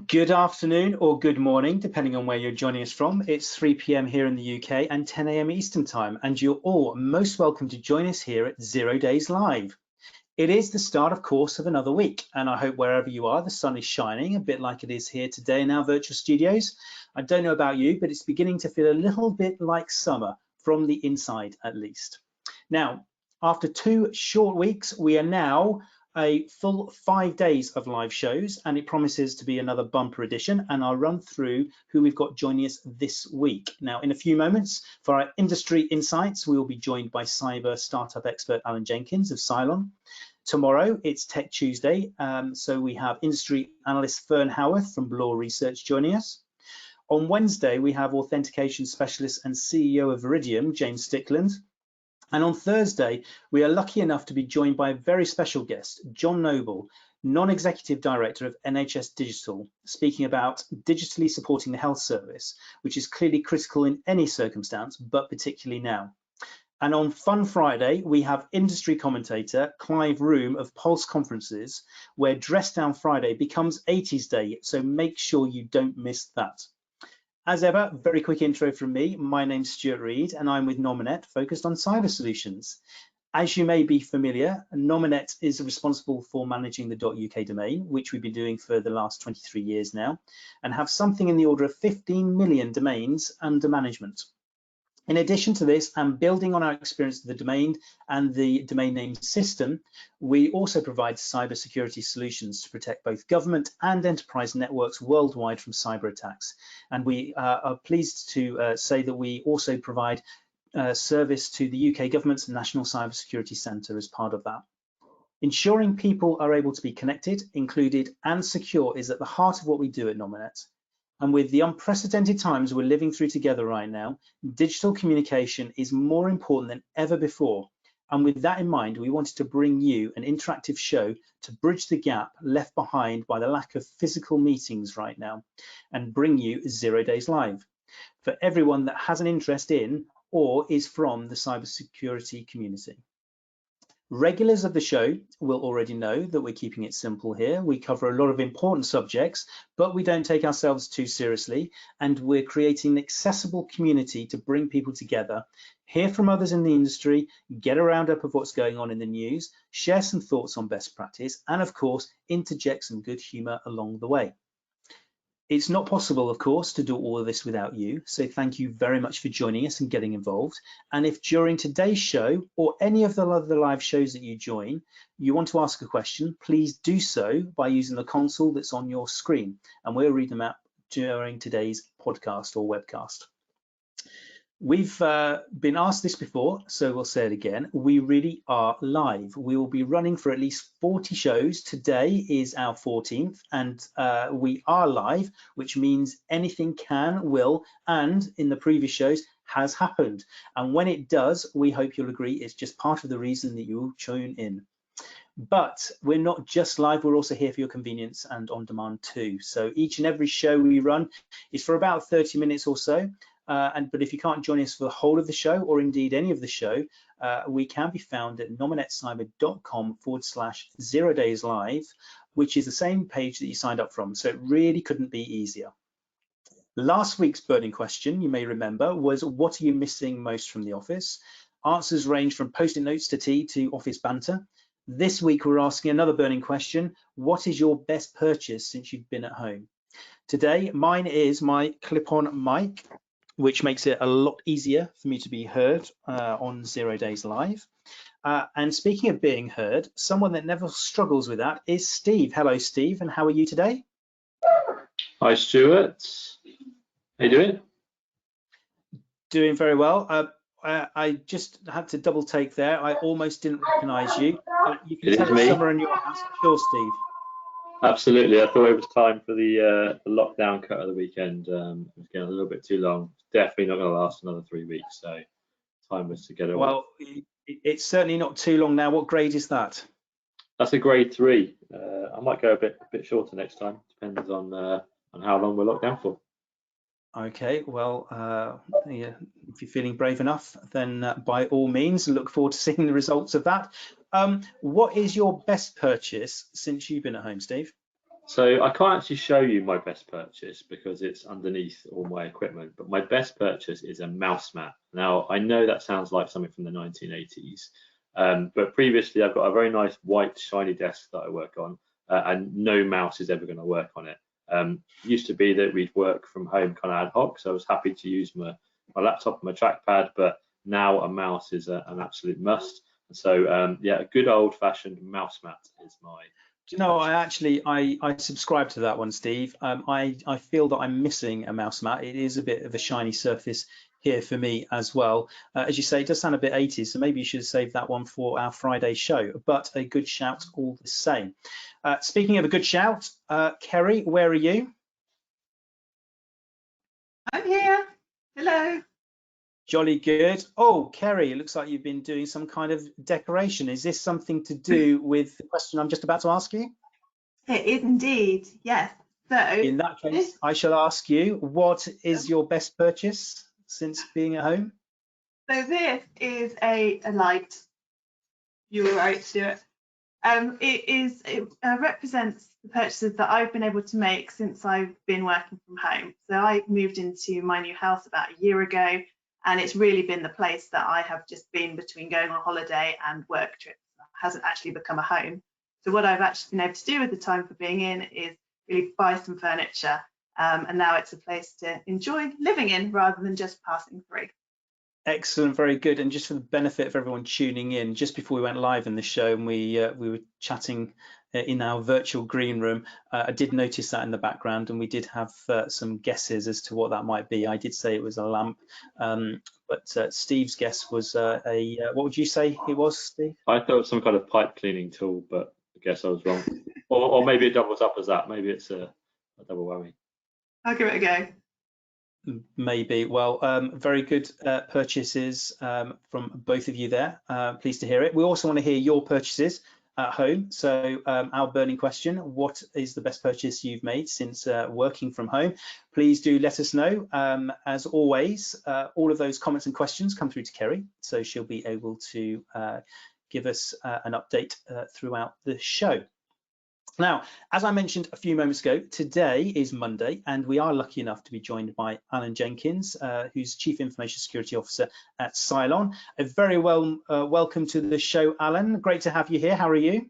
Good afternoon or good morning, depending on where you're joining us from. It's 3 p.m. here in the UK and 10 a.m. Eastern time, and you're all most welcome to join us here at 0 Days Live. It is the start, of course, of another week, and I hope wherever you are, the sun is shining, a bit like it is here today in our virtual studios. I don't know about you, but it's beginning to feel a little bit like summer, from the inside at least. Now, after 2 short weeks, we are now a full 5 days of live shows, and it promises to be another bumper edition, and I'll run through who we've got joining us this week. Now, in a few moments, for our industry insights, we will be joined by cyber startup expert Alan Jenkins of CyLon. Tomorrow, it's Tech Tuesday, so we have industry analyst Fern Howarth from Bloor Research joining us. On Wednesday, we have authentication specialist and CEO of Veridium, James Stickland. And on Thursday, we are lucky enough to be joined by a very special guest, John Noble, Non-Executive Director of NHS Digital, speaking about digitally supporting the health service, which is clearly critical in any circumstance, but particularly now. And on Fun Friday, we have industry commentator Clive Room of Pulse Conferences, where Dress Down Friday becomes 80s Day, so make sure you don't miss that. As ever, very quick intro from me. My name's Stuart Reed and I'm with Nominet, focused on cyber solutions. As you may be familiar, Nominet is responsible for managing the .uk domain, which we've been doing for the last 23 years now, and have something in the order of 15 million domains under management. In addition to this, and building on our experience of the domain and the domain name system, we also provide cybersecurity solutions to protect both government and enterprise networks worldwide from cyber attacks. And we are pleased to say that we also provide service to the UK government's National Cybersecurity Centre as part of that. Ensuring people are able to be connected, included, and secure is at the heart of what we do at Nominet. And with the unprecedented times we're living through together right now, digital communication is more important than ever before. And with that in mind, we wanted to bring you an interactive show to bridge the gap left behind by the lack of physical meetings right now, and bring you 0 Days Live for everyone that has an interest in or is from the cybersecurity community. Regulars of the show will already know that we're keeping it simple here. We cover a lot of important subjects, but we don't take ourselves too seriously, and we're creating an accessible community to bring people together, hear from others in the industry, get a roundup of what's going on in the news, share some thoughts on best practice, and of course, interject some good humor along the way. It's not possible, of course, to do all of this without you, so thank you very much for joining us and getting involved. And if during today's show or any of the other live shows that you join, you want to ask a question, please do so by using the console that's on your screen, and we'll read them out during today's podcast or webcast. We've been asked this before, so we'll say it again. We really are live. We will be running for at least 40 shows. Today is our 14th, and we are live, which means anything can, will, and in the previous shows has happened. And when it does, we hope you'll agree it's just part of the reason that you'll tune in. But we're not just live, we're also here for your convenience and on demand too. So each and every show we run is for about 30 minutes or so. But if you can't join us for the whole of the show, or indeed any of the show, we can be found at nominetcyber.com/0 Days Live, which is the same page that you signed up from. So it really couldn't be easier. Last week's burning question, you may remember, was what are you missing most from the office? Answers range from post-it notes to tea to office banter. This week we're asking another burning question: what is your best purchase since you've been at home? Today, mine is my clip-on mic, which makes it a lot easier for me to be heard on 0 Days Live. And speaking of being heard, someone that never struggles with that is Steve. Hello, Steve, and how are you today? Hi, Stuart. How you doing? Doing very well. I just had to double take there. I almost didn't recognize you. You can tell us somewhere in your house. Sure, Steve. Absolutely. I thought it was time for the lockdown cut of the weekend. It was getting a little bit too long. Definitely not going to last another 3 weeks. So time was to get away. Well, it's certainly not too long now. What grade is that? That's a grade 3. I might go a bit shorter next time. Depends on how long we're locked down for. Okay, well, yeah, if you're feeling brave enough, then by all means, look forward to seeing the results of that. What is your best purchase since you've been at home, Steve? So I can't actually show you my best purchase because it's underneath all my equipment, but my best purchase is a mouse mat. Now, I know that sounds like something from the 1980s, but previously I've got a very nice white shiny desk that I work on, and no mouse is ever going to work on it. Used to be that we'd work from home kind of ad hoc, so I was happy to use my laptop and my trackpad, but now a mouse is an absolute must. So yeah, a good old-fashioned mouse mat is my. Do you know, I subscribe to that one, Steve. I feel that I'm missing a mouse mat. It is a bit of a shiny surface here for me as well. As you say, it does sound a bit 80s, so maybe you should save that one for our Friday show, but a good shout all the same. Speaking of a good shout, Kerry, where are you? I'm here. Hello. Jolly good. Oh, Kerry, it looks like you've been doing some kind of decoration. Is this something to do with the question I'm just about to ask you? It is indeed, yes. So In that case, I shall ask you, what is your best purchase since being at home? So this is a light. You were right, Stuart. It represents the purchases that I've been able to make since I've been working from home. So I moved into my new house about a year ago, and it's really been the place that I have just been between going on holiday and work trips. It hasn't actually become a home. So what I've actually been able to do with the time for being in is really buy some furniture, and now it's a place to enjoy living in rather than just passing through. Excellent, very good. And just for the benefit of everyone tuning in, just before we went live in the show and we were chatting in our virtual green room, I did notice that in the background, and we did have some guesses as to what that might be. I did say it was a lamp, but Steve's guess was what would you say it was, Steve? I thought it was some kind of pipe cleaning tool, but I guess I was wrong. Or maybe it doubles up as that. Maybe it's a double whammy. I'll give it a go. Maybe. Well, very good purchases from both of you there. Pleased to hear it. We also want to hear your purchases at home. So our burning question, what is the best purchase you've made since working from home? Please do let us know. As always, all of those comments and questions come through to Kerry, so she'll be able to give us an update throughout the show. Now, as I mentioned a few moments ago, today is Monday, and we are lucky enough to be joined by Alan Jenkins, who's Chief Information Security Officer at CyLon. A very welcome to the show, Alan. Great to have you here. How are you?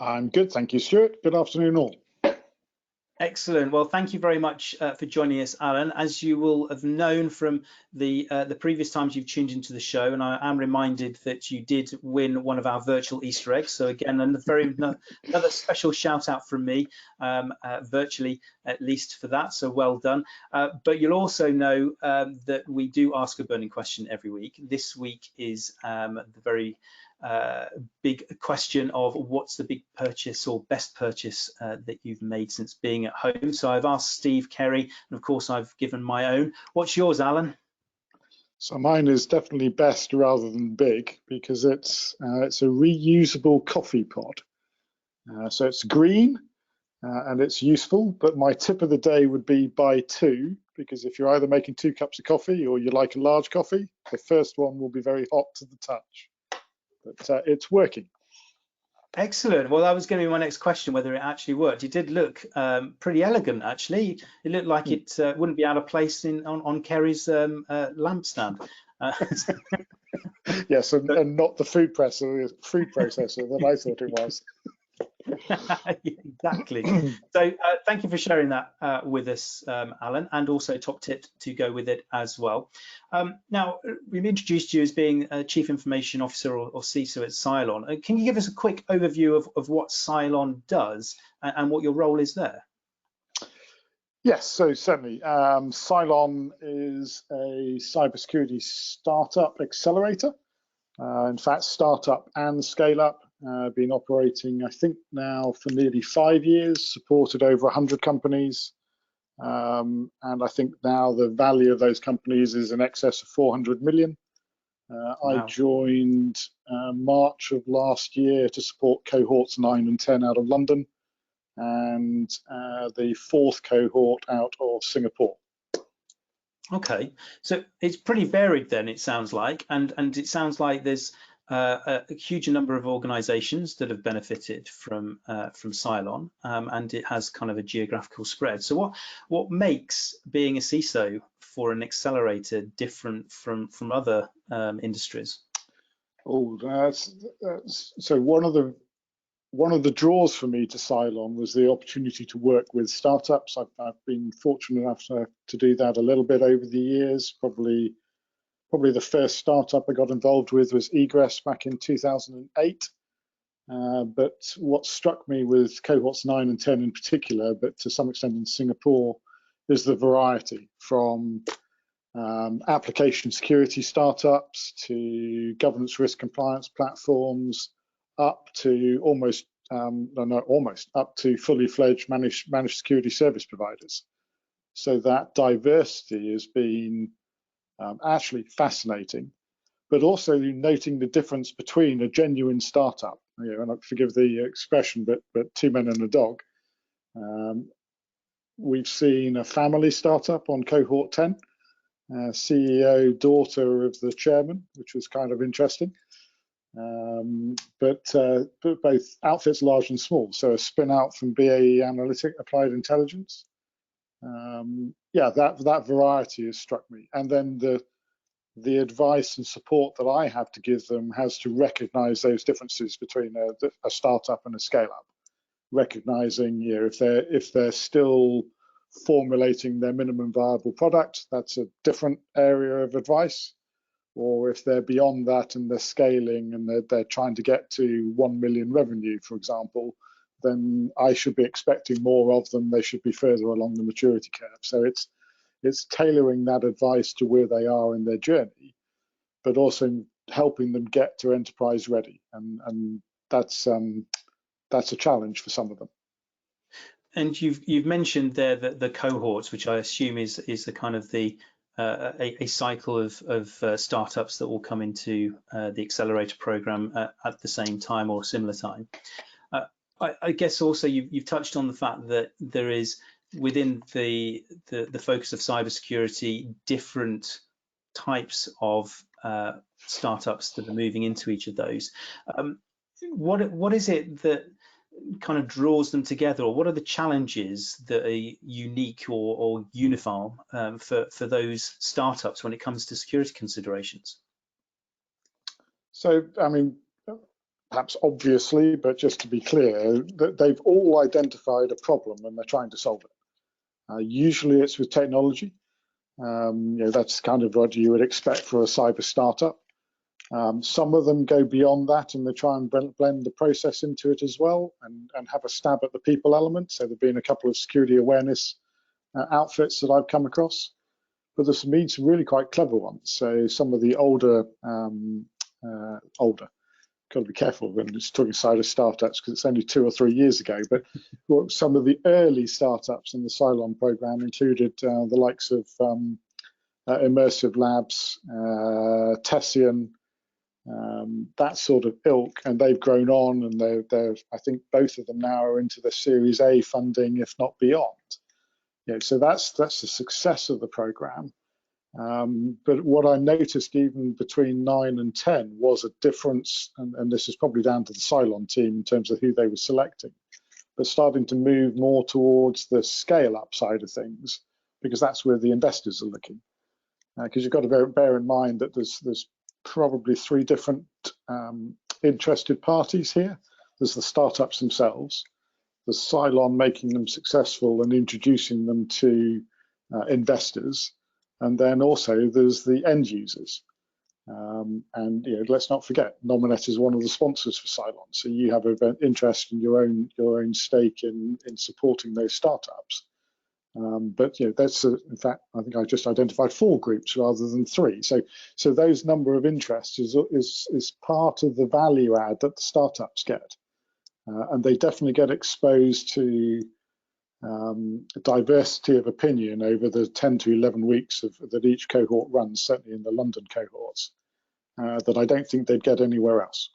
I'm good, thank you, Stuart. Good afternoon, all. Excellent. Well, thank you very much for joining us, Alan. As you will have known from the previous times you've tuned into the show, and I am reminded that you did win one of our virtual Easter eggs. So again, another special shout out from me, virtually at least for that. So well done. But you'll also know that we do ask a burning question every week. This week is the very big question of what's the big purchase or best purchase that you've made since being at home. So I've asked Steve, Kerry, and of course I've given my own. What's yours, Alan? So mine is definitely best rather than big, because it's a reusable coffee pot. So it's green and it's useful, but my tip of the day would be buy two, because if you're either making 2 cups of coffee or you like a large coffee, the first one will be very hot to the touch. But it's working. Excellent. Well, that was going to be my next question, whether it actually worked. It did look pretty elegant, actually. It looked like it wouldn't be out of place on Kerry's lampstand. Yes, and not the food processor that I thought it was. Exactly. So thank you for sharing that with us, Alan, and also top tip to go with it as well. Now, we've introduced you as being a Chief Information Officer or CISO at CyLon. Can you give us a quick overview of what CyLon does and what your role is there? Yes, so certainly. CyLon is a cybersecurity startup accelerator. In fact, startup and scale up. Been operating, I think, now for nearly 5 years, supported over 100 companies. And I think now the value of those companies is in excess of 400 million. Wow. I joined March of last year to support cohorts 9 and 10 out of London, and the 4th cohort out of Singapore. Okay, so it's pretty varied then, it sounds like, and it sounds like there's a huge number of organizations that have benefited from CyLon, and it has kind of a geographical spread. So what makes being a CISO for an accelerator different from other industries? Oh, so one of the draws for me to CyLon was the opportunity to work with startups. I've been fortunate enough to do that a little bit over the years. Probably the first startup I got involved with was Egress back in 2008. But what struck me with cohorts 9 and 10 in particular, but to some extent in Singapore, is the variety from application security startups to governance risk compliance platforms, up to up to fully fledged managed security service providers. So that diversity has been actually fascinating, but also noting the difference between a genuine startup, and I forgive the expression, but two men and a dog. We've seen a family startup on cohort 10, CEO, daughter of the chairman, which was kind of interesting. But both outfits large and small, so a spin out from BAE Analytic Applied Intelligence. Yeah, that variety has struck me, and then the advice and support that I have to give them has to recognize those differences between a startup and a scale up, recognizing if they're still formulating their minimum viable product, that's a different area of advice. Or if they're beyond that and they're scaling and they're trying to get to 1 million revenue, for example, then I should be expecting more of them. They should be further along the maturity curve. So it's tailoring that advice to where they are in their journey, but also helping them get to enterprise ready. And that's a challenge for some of them. And you've mentioned there that the cohorts, which I assume is the kind of a cycle of startups that will come into the accelerator program at the same time or similar time. I guess also you've touched on the fact that there is within the focus of cybersecurity different types of startups that are moving into each of those. What is it that kind of draws them together, or what are the challenges that are unique or uniform for those startups when it comes to security considerations? So, I mean, perhaps obviously, but just to be clear, that they've all identified a problem and they're trying to solve it. Usually it's with technology. That's kind of what you would expect for a cyber startup. Some of them go beyond that and they try and blend the process into it as well and have a stab at the people element. So there have been a couple of security awareness outfits that I've come across, but there's been some really quite clever ones. So some of the older, got to be careful when it's talking cyber startups because it's only 2 or 3 years ago, but some of the early startups in the CyLon program included the likes of Immersive Labs, Tessian, that sort of ilk, and they've grown on, and they're I think both of them now are into the Series A funding, if not beyond. So that's the success of the program. But what I noticed even between 9 and 10 was a difference, and this is probably down to the CyLon team in terms of who they were selecting, but starting to move more towards the scale-up side of things, because that's where the investors are looking. Because you've got to bear in mind that there's probably 3 different interested parties here. There's the startups themselves, there's CyLon making them successful and introducing them to investors, and then also there's the end users. And let's not forget, Nominet is one of the sponsors for CyLon, so you have an interest in your own stake in supporting those startups. But that's in fact, I think I just identified 4 groups rather than 3. So those number of interests is part of the value add that the startups get, and they definitely get exposed to diversity of opinion over the 10 to 11 weeks that each cohort runs, certainly in the London cohorts, that I don't think they'd get anywhere else.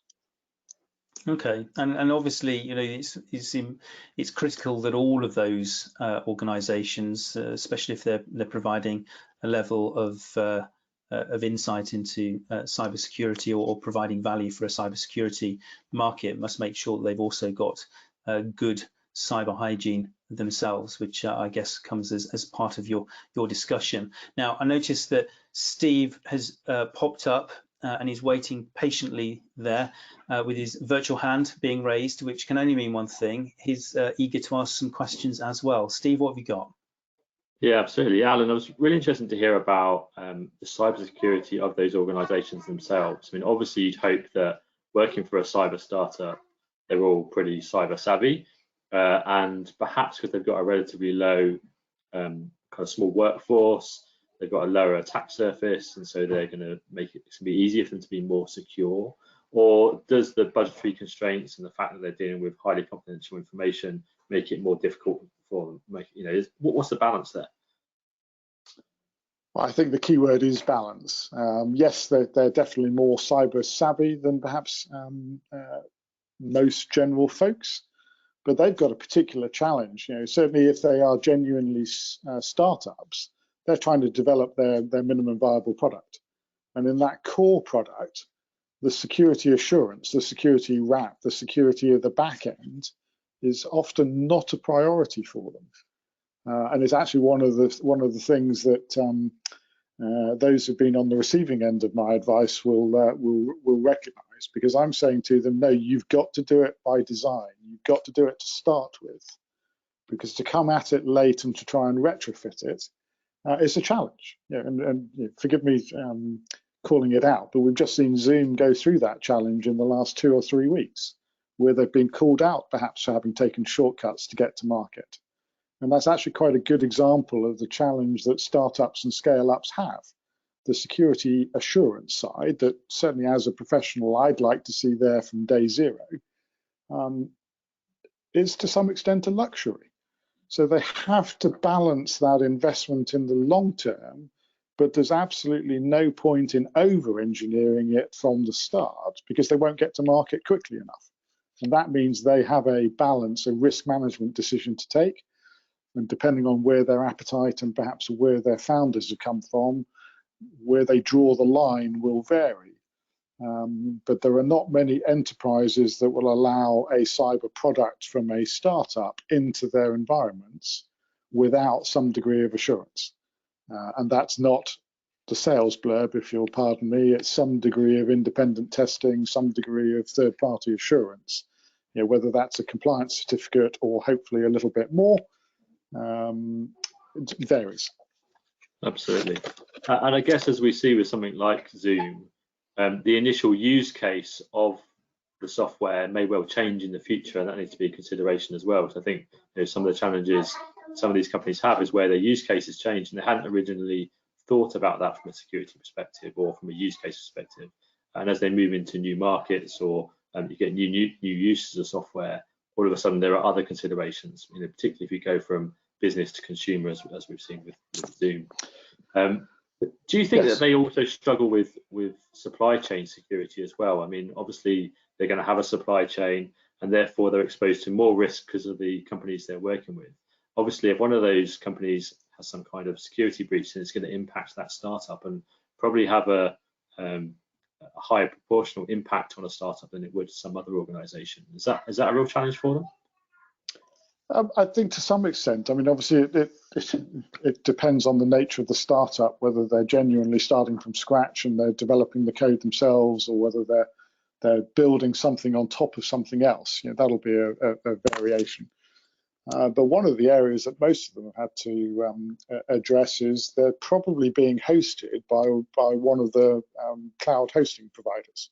Okay, and obviously, it's critical that all of those organisations, especially if they're providing a level of of insight into cybersecurity or providing value for a cybersecurity market must make sure that they've also got good cyber hygiene themselves, which I guess comes as part of your discussion. Now, I noticed that Steve has popped up and he's waiting patiently there with his virtual hand being raised, which can only mean one thing. He's eager to ask some questions as well. Steve, what have you got? Yeah, absolutely. Alan, I was really interested to hear about the cybersecurity of those organizations themselves. I mean, obviously, you'd hope that working for a cyber startup, they're all pretty cyber savvy. And perhaps because they've got a relatively low kind of small workforce, they've got a lower attack surface, and so they're going to make it be easier for them to be more secure. Or does the budgetary constraints and the fact that they're dealing with highly confidential information make it more difficult for them? What's the balance there? Well, I think the key word is balance. Yes, they're definitely more cyber savvy than perhaps most general folks, but they've got a particular challenge. Certainly if they are genuinely startups, they're trying to develop their minimum viable product. And in that core product, the security assurance, the security wrap, the security of the back end is often not a priority for them. And it's actually one of the things that those who've been on the receiving end of my advice will recognise, because I'm saying to them, no, you've got to do it by design. You've got to do it to start with, because to come at it late and to try and retrofit it is a challenge. And forgive me calling it out, but we've just seen Zoom go through that challenge in the last 2 or 3 weeks, where they've been called out perhaps for having taken shortcuts to get to market. And that's actually quite a good example of the challenge that startups and scale-ups have. The security assurance side that certainly as a professional I'd like to see there from day zero is to some extent a luxury. So they have to balance that investment in the long term, but there's absolutely no point in over-engineering it from the start because they won't get to market quickly enough. And that means they have a balance, a risk management decision to take. And depending on where their appetite and perhaps where their founders have come from, where they draw the line will vary. But there are not many enterprises that will allow a cyber product from a startup into their environments without some degree of assurance. And that's not the sales blurb, if you'll pardon me. It's some degree of independent testing, some degree of third-party assurance. Whether that's a compliance certificate or hopefully a little bit more, it varies. Absolutely. And I guess as we see with something like Zoom, the initial use case of the software may well change in the future, and that needs to be a consideration as well. So I think some of the challenges some of these companies have is where their use cases change and they hadn't originally thought about that from a security perspective or from a use case perspective. And as they move into new markets or you get new uses of software, all of a sudden there are other considerations, particularly if you go from business to consumer, as we've seen with Zoom. Do you think that they also struggle with supply chain security as well? I mean, obviously they're going to have a supply chain and therefore they're exposed to more risk because of the companies they're working with. Obviously, if one of those companies has some kind of security breach, then it's going to impact that startup and probably have a higher proportional impact on a startup than it would some other organization. Is that a real challenge for them? I think to some extent. I mean, obviously, it depends on the nature of the startup, whether they're genuinely starting from scratch and they're developing the code themselves, or whether they're building something on top of something else. That'll be a variation. But one of the areas that most of them have had to address is they're probably being hosted by one of the cloud hosting providers.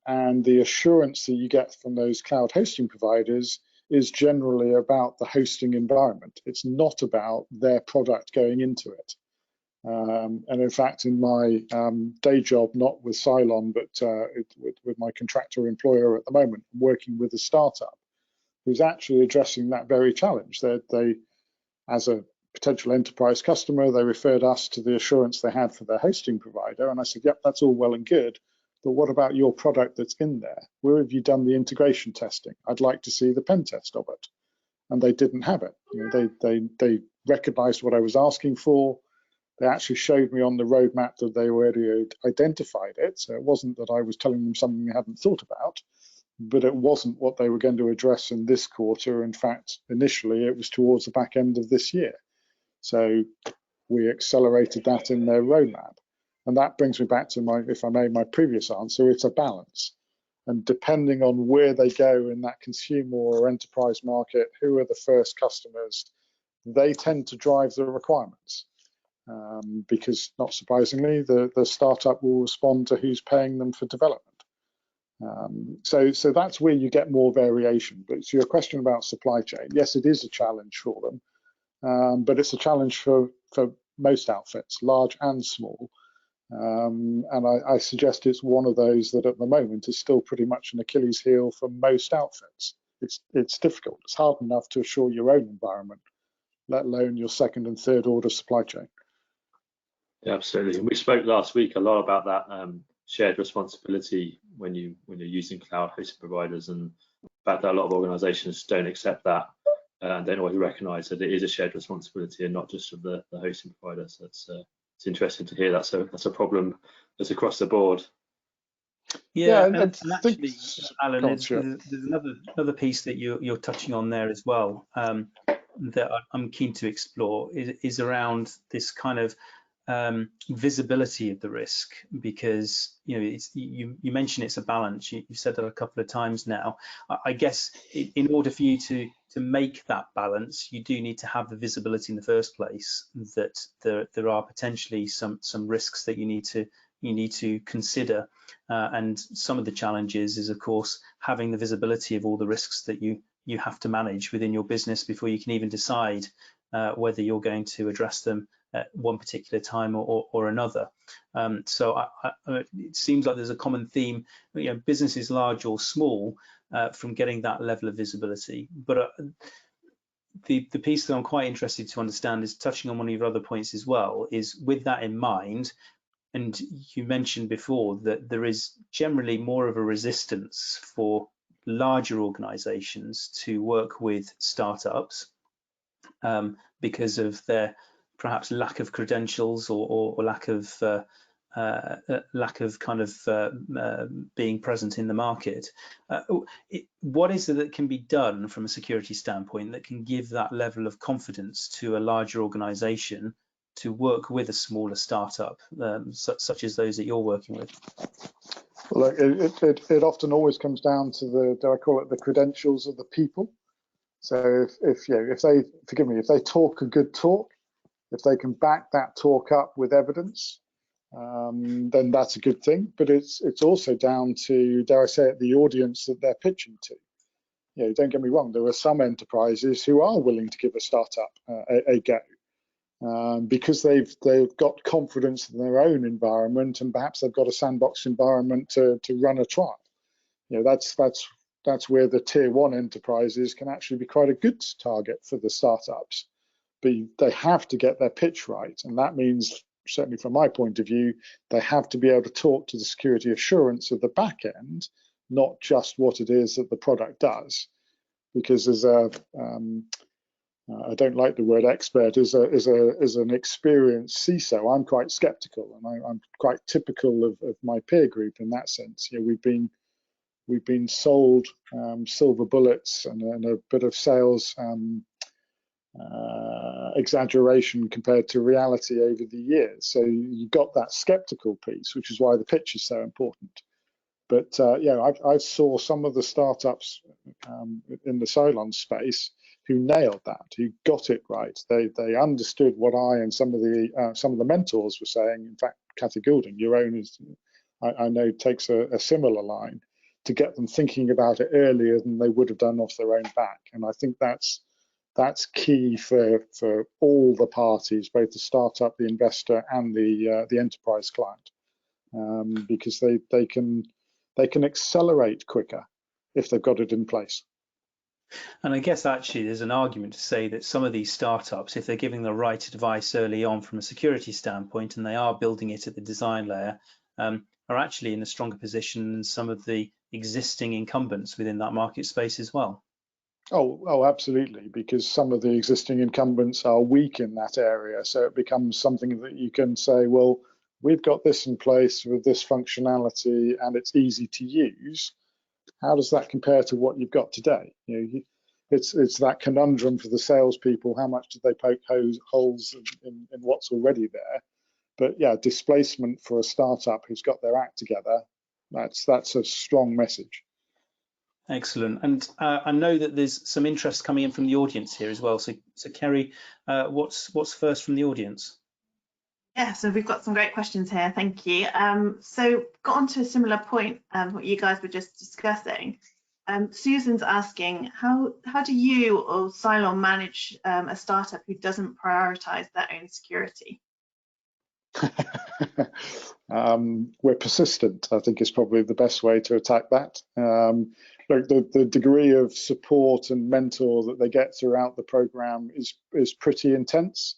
And the assurance that you get from those cloud hosting providers is generally about the hosting environment. It's not about their product going into it. And in fact, in my day job, not with CyLon, but with my contractor employer at the moment, I'm working with a startup who's actually addressing that very challenge. They, as a potential enterprise customer, they referred us to the assurance they had for their hosting provider. And I said, yep, that's all well and good. But what about your product that's in there? Where have you done the integration testing? I'd like to see the pen test of it. And they didn't have it. They recognized what I was asking for. They actually showed me on the roadmap that they already identified it. So it wasn't that I was telling them something they hadn't thought about, but it wasn't what they were going to address in this quarter. In fact, initially it was towards the back end of this year. So we accelerated that in their roadmap. And that brings me back to my, if I may, my previous answer, it's a balance. And depending on where they go in that consumer or enterprise market, who are the first customers, they tend to drive the requirements. Because not surprisingly, the startup will respond to who's paying them for development. So that's where you get more variation. But to your question about supply chain, yes, it is a challenge for them, but it's a challenge for most outfits, large and small. And I suggest it's one of those that at the moment is still pretty much an Achilles heel for most outfits. It's difficult. It's hard enough to assure your own environment, let alone your second and third order supply chain. Yeah, absolutely. And we spoke last week a lot about that shared responsibility when you're using cloud hosted providers, and the fact that a lot of organizations don't accept that and don't always recognize that it is a shared responsibility and not just of the hosting provider. So it's interesting to hear that. So that's a problem that's across the board. Yeah, and actually, Alan, there's another piece that you're touching on there as well, that I'm keen to explore is around this kind of visibility of the risk, because you mentioned it's a balance. You've said that a couple of times now. I guess in order for you to make that balance, you do need to have the visibility in the first place that there are potentially some risks that you need to consider, and some of the challenges is of course having the visibility of all the risks that you have to manage within your business before you can even decide whether you're going to address them at one particular time or another. So it seems like there's a common theme, businesses large or small, from getting that level of visibility. But the piece that I'm quite interested to understand is touching on one of your other points as well, is with that in mind, and you mentioned before that there is generally more of a resistance for larger organizations to work with startups because of their perhaps lack of credentials or lack of kind of being present in the market. What is it that can be done from a security standpoint that can give that level of confidence to a larger organization to work with a smaller startup, such as those that you're working with? Well, it often always comes down to do I call it the credentials of the people? So if they, forgive me, if they talk a good talk, if they can back that talk up with evidence, then that's a good thing. But it's also down to, dare I say it, the audience that they're pitching to. Don't get me wrong, there are some enterprises who are willing to give a startup a go. Because they've got confidence in their own environment, and perhaps they've got a sandbox environment to run a trial. That's where the tier one enterprises can actually be quite a good target for the startups. But they have to get their pitch right, and that means, certainly from my point of view, they have to be able to talk to the security assurance of the back end, not just what it is that the product does. Because as I don't like the word expert, as an experienced CISO, I'm quite skeptical, and I'm quite typical of my peer group in that sense. We've been sold silver bullets and a bit of sales exaggeration compared to reality over the years. So you've got that skeptical piece, which is why the pitch is so important. But I saw some of the startups in the CyLon space who nailed that, who got it right. They understood what I and some of the mentors were saying. In fact, Cathy Goulding, your own, I know takes a similar line to get them thinking about it earlier than they would have done off their own back. And I think that's key for all the parties, both the startup, the investor, and the enterprise client, because they can accelerate quicker if they've got it in place. And I guess actually there's an argument to say that some of these startups, if they're giving the right advice early on from a security standpoint, and they are building it at the design layer, are actually in a stronger position than some of the existing incumbents within that market space as well. Oh, absolutely, because some of the existing incumbents are weak in that area. So it becomes something that you can say, well, we've got this in place with this functionality and it's easy to use. How does that compare to what you've got today? It's that conundrum for the salespeople. How much do they poke holes in what's already there? But yeah, displacement for a startup who's got their act together, that's a strong message. Excellent. And I know that there's some interest coming in from the audience here as well. So Kerry, what's first from the audience? Yeah, so we've got some great questions here. Thank you. So got on to a similar point, what you guys were just discussing. Susan's asking, how do you or CyLon manage a startup who doesn't prioritize their own security? We're persistent, I think, is probably the best way to attack that. Look, the degree of support and mentor that they get throughout the program is pretty intense.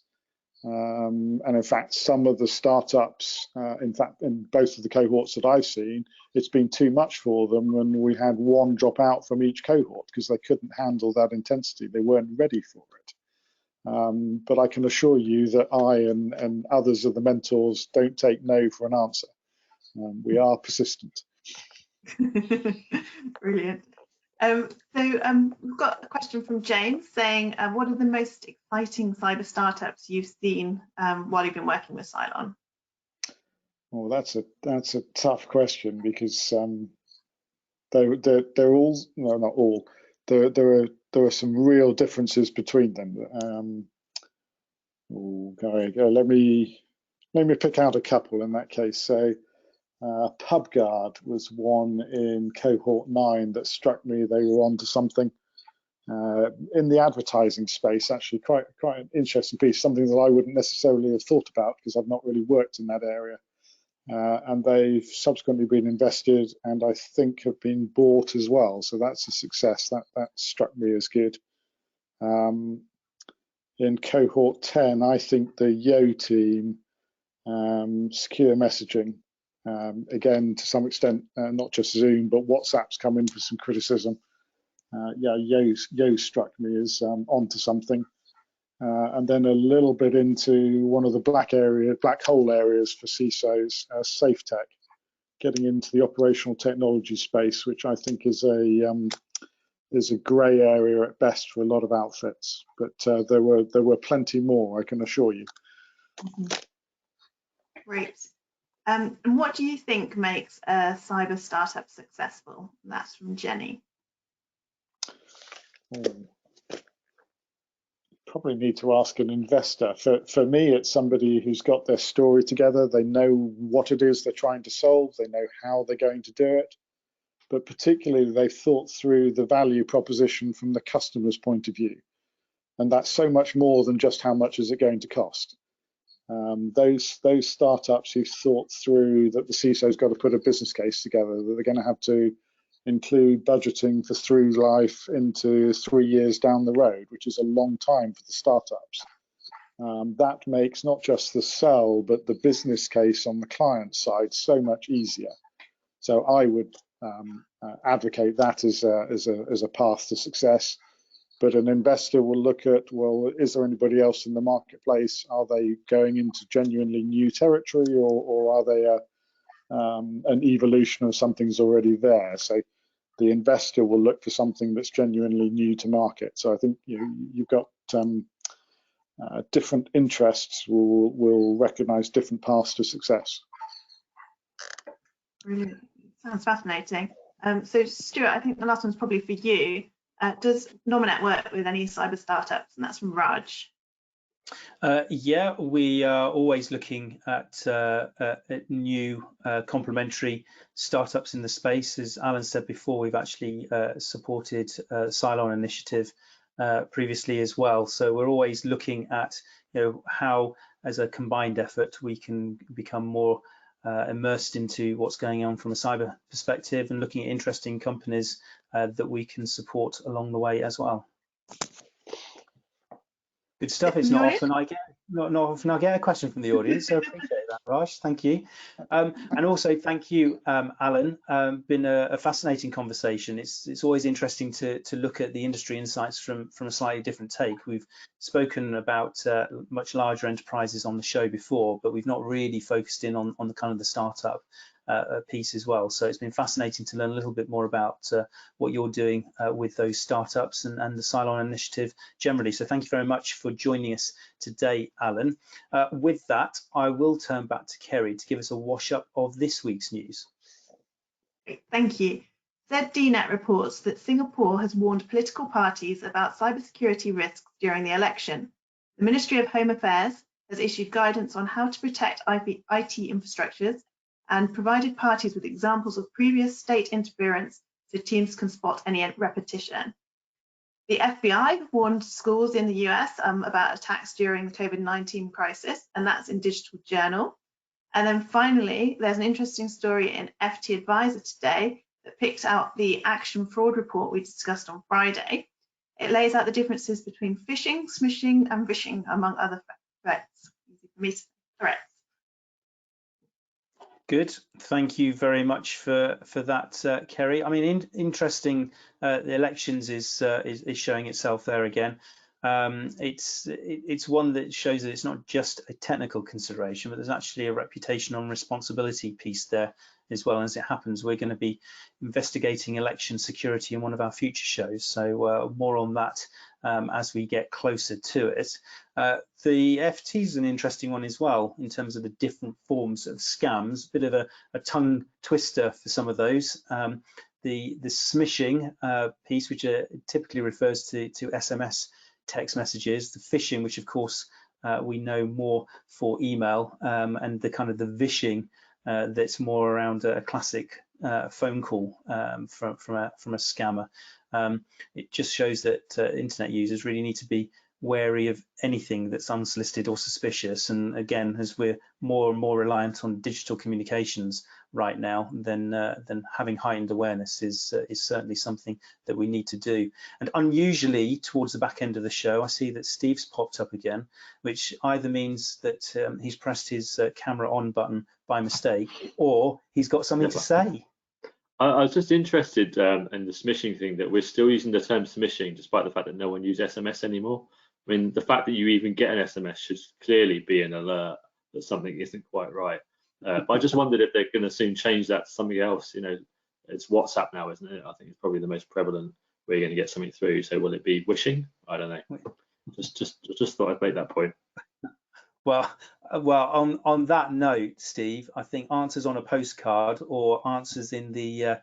And in fact, some of the startups, in fact, in both of the cohorts that I've seen, it's been too much for them, and we had one drop out from each cohort because they couldn't handle that intensity. They weren't ready for it. But I can assure you that I and others of the mentors don't take no for an answer. We are persistent. Brilliant. So we've got a question from James saying, what are the most exciting cyber startups you've seen while you've been working with CyLon? Well, that's a tough question because they're all, no, not all. There are some real differences between them. Okay, let me pick out a couple in that case. So PubGuard was one in cohort 9 that struck me. They were onto something in the advertising space. Actually, quite an interesting piece. Something that I wouldn't necessarily have thought about because I've not really worked in that area. And they've subsequently been invested, and I think have been bought as well. So that's a success. That struck me as good. In cohort 10, I think the Yo team, secure messaging, again, to some extent, not just Zoom, but WhatsApp's come in for some criticism. Yeah, Yo struck me as onto something. And then a little bit into one of the black hole areas for CISOs, SafeTech, getting into the operational technology space, which I think is a grey area at best for a lot of outfits. But there were plenty more, I can assure you. Great. And what do you think makes a cyber startup successful? That's from Jenny. Probably need to ask an investor. For me, it's somebody who's got their story together. They know what it is they're trying to solve. They know how they're going to do it. But particularly, they've thought through the value proposition from the customer's point of view. And that's so much more than just how much is it going to cost. Those startups who've thought through that the CISO's got to put a business case together, that they're going to have to include budgeting for through life into 3 years down the road, which is a long time for the startups. That makes not just the sell, but the business case on the client side so much easier. So I would advocate that as a path to success. But an investor will look at, well, is there anybody else in the marketplace? Are they going into genuinely new territory, or are they an evolution of something's already there? So the investor will look for something that's genuinely new to market. So I think you've got different interests will recognize different paths to success. Brilliant. Sounds fascinating. So Stuart, I think the last one's probably for you. Does Nominet work with any cyber startups? And that's from Raj. Yeah, we are always looking at new complementary startups in the space. As Alan said before, we've actually supported CyLon initiative previously as well. So we're always looking at how, as a combined effort, we can become more immersed into what's going on from a cyber perspective, and looking at interesting companies that we can support along the way as well. Good stuff. It's not often I get Not often I get a question from the audience, so I appreciate that, Raj. Thank you. And also thank you, Alan. Been a fascinating conversation. It's always interesting to look at the industry insights from a slightly different take. We've spoken about much larger enterprises on the show before, but we've not really focused in on the kind of the startup piece as well. So it's been fascinating to learn a little bit more about what you're doing with those startups and the CyLon initiative generally. So thank you very much for joining us today, Alan. With that, I will turn back to Kerry to give us a wash up of this week's news. Thank you. ZDNet reports that Singapore has warned political parties about cybersecurity risks during the election. The Ministry of Home Affairs has issued guidance on how to protect IT infrastructures and provided parties with examples of previous state interference so teams can spot any repetition. The FBI warned schools in the US about attacks during the COVID-19 crisis, and that's in Digital Journal. And then finally, there's an interesting story in FT Advisor today that picks out the action fraud report we discussed on Friday. It lays out the differences between phishing, smishing, and vishing, among other threats. Threats. Good, thank you very much for that, Kerry. I mean, interesting. The elections is showing itself there again. It's one that shows that it's not just a technical consideration, but there's actually a reputation and responsibility piece there as well. As it happens, we're going to be investigating election security in one of our future shows, so more on that as we get closer to it. The FT is an interesting one as well in terms of the different forms of scams, bit of a tongue twister for some of those. The smishing piece, which typically refers to SMS text messages, the phishing, which of course we know more for email, and the kind of the vishing that's more around a classic phone call from a scammer. It just shows that internet users really need to be wary of anything that's unsolicited or suspicious. And again, as we're more and more reliant on digital communications right now, then having heightened awareness is certainly something that we need to do. And unusually, towards the back end of the show, I see that Steve's popped up again, which either means that he's pressed his camera on button by mistake, or he's got something to say. I was just interested in the smishing thing, that we're still using the term smishing despite the fact that no one uses SMS anymore. I mean, the fact that you even get an SMS should clearly be an alert that something isn't quite right. But I just wondered if they're going to soon change that to something else. You know, it's WhatsApp now, isn't it? I think it's probably the most prevalent where you're going to get something through. So will it be wishing? I don't know. Just thought I'd make that point. Well, on that note, Steve, I think answers on a postcard or answers in the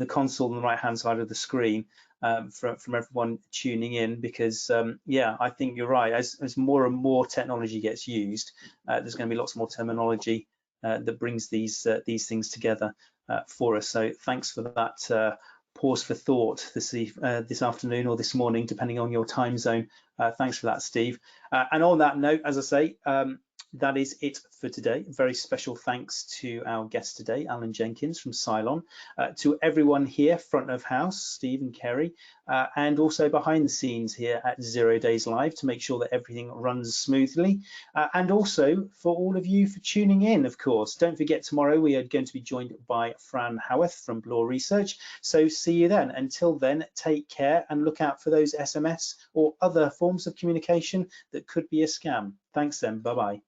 console on the right-hand side of the screen from everyone tuning in, because yeah, I think you're right. As more and more technology gets used, there's going to be lots more terminology that brings these things together for us. So thanks for that pause for thought this afternoon or this morning, depending on your time zone. Thanks for that, Steve. And on that note, as I say, that is it for today. Very special thanks to our guest today, Alan Jenkins from CyLon, to everyone here front of house, Steve and Kerry, and also behind the scenes here at 0 Days Live to make sure that everything runs smoothly, and also for all of you for tuning in, of course. Don't forget, tomorrow we are going to be joined by Fran Howarth from Bloor Research, so see you then. Until then, take care and look out for those SMS or other forms of communication that could be a scam. Thanks then, bye-bye.